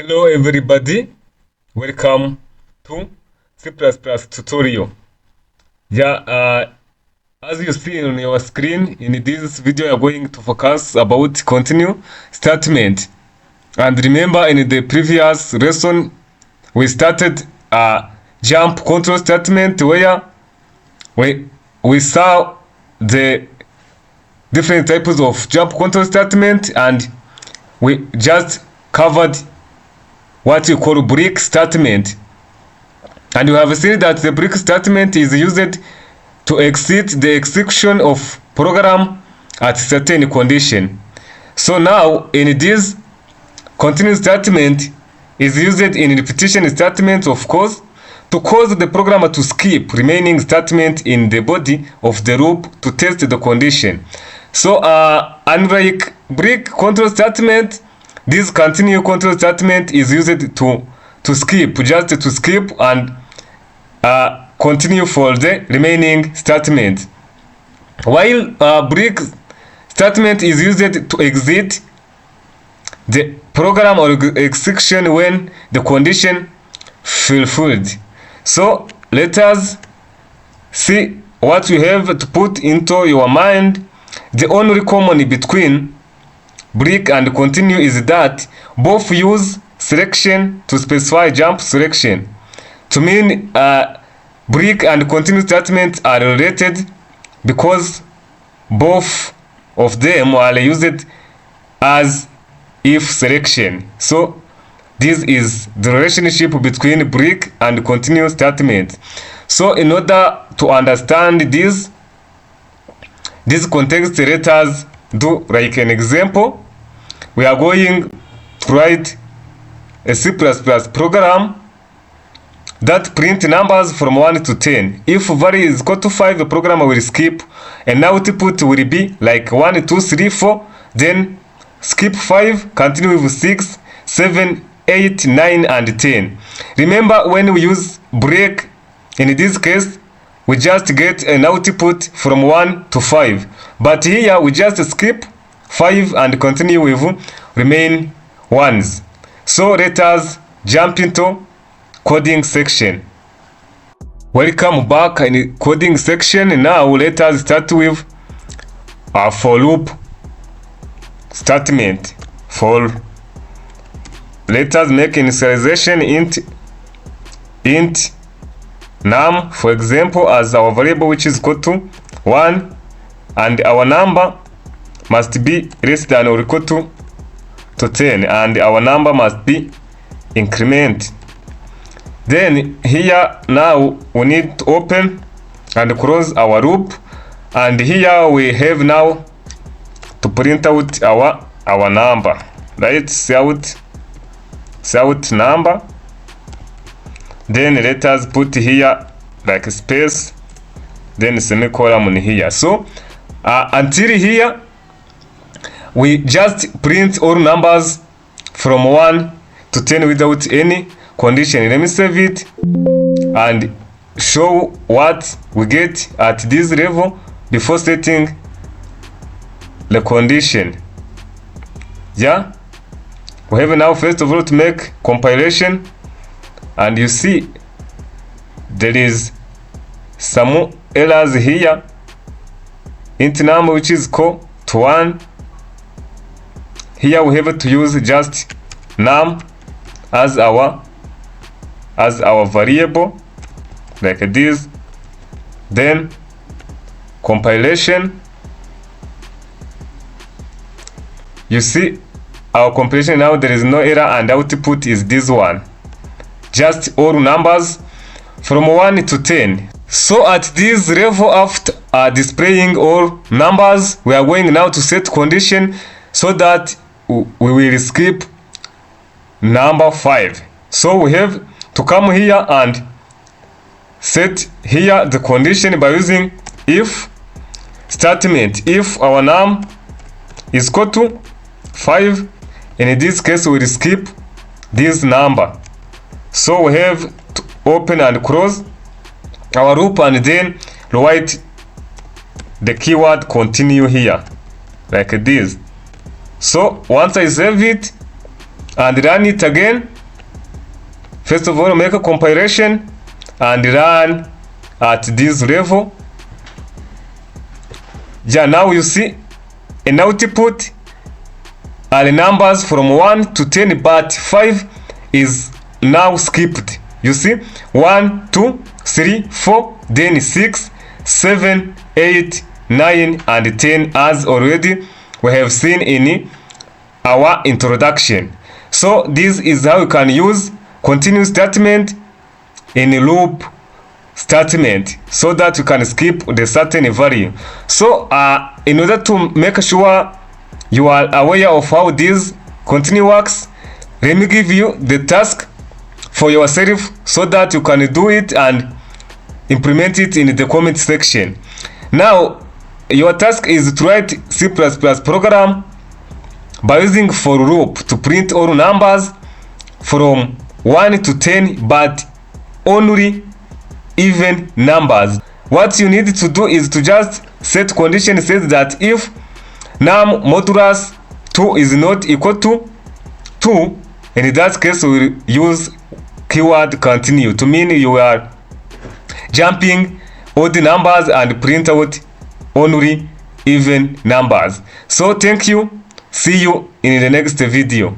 Hello everybody, welcome to C++ tutorial. As you see on your screen, in this video we are going to focus about continue statement. And remember, in the previous lesson we started a jump control statement where we saw the different types of jump control statement, and we just covered what you call break statement. And you have seen that the break statement is used to exit the execution of program at certain condition. So now in this continue statement is used in repetition statement, of course, to cause the programmer to skip remaining statement in the body of the loop to test the condition. So unlike break control statement, this continue control statement is used to skip, just to skip and continue for the remaining statement. While break statement is used to exit the program or execution when the condition fulfilled. So let us see what you have to put into your mind. The only common between break and continue is that both use selection to specify jump selection. To mean break and continue statements are related because both of them are used as if selection. So this is the relationship between break and continue statement. So in order to understand this context, let us do like an example. We are going to write a C++ program that print numbers from 1 to 10. If value is equal to 5, the program will skip, and output will be like 1, 2, 3, 4, then skip 5, continue with 6, 7, 8, 9, and 10. Remember, when we use break, in this case, we just get an output from 1 to 5. But here, we just skip 5 and continue with remain ones. So let us jump into coding section. Welcome back in the coding section. Now let us start with a for loop statement. Let us make initialization int num, for example, as our variable, which is equal to 1, and our number must be less than or equal to 10, and our number must be increment. Then here now we need to open and close our loop, and here we have now to print out our number, right? Out number. Then let us put here like a space, then semicolon here. So until here we just print all numbers from 1 to 10 without any condition. Let me save it and show what we get at this level before setting the condition. Yeah, we have now first of all to make compilation, and you see there is some errors here. Int number, which is equal to 1. Here we have to use just num as our variable, like this. Then compilation. You see our compilation now, there is no error, and output is this one. Just all numbers from 1 to 10. So at this level, after displaying all numbers, we are going now to set condition so that we will skip number 5. So we have to come here and set here the condition by using if statement. If our num is equal to 5, in this case we will skip this number. So we have to open and close our loop, and then write the keyword continue here like this. So once I save it and run it again, First of all, make a compilation and run at this level. Yeah, now you see an output are the numbers from 1 to 10, but 5 is now skipped. You see 1, 2, 3, 4, then 6, 7, 8, 9 and 10, as already we have seen in our introduction. So this is how you can use continue statement in a loop statement so that you can skip the certain value. So in order to make sure you are aware of how this continue works, let me give you the task for yourself so that you can do it and implement it in the comment section. Now your task is to write C++ program by using for loop to print all numbers from 1 to 10, but only even numbers. What you need to do is to just set condition says that if num modulus 2 is not equal to 2, in that case we will use keyword continue to mean you are jumping odd numbers and print out only even numbers. So thank you. See you in the next video.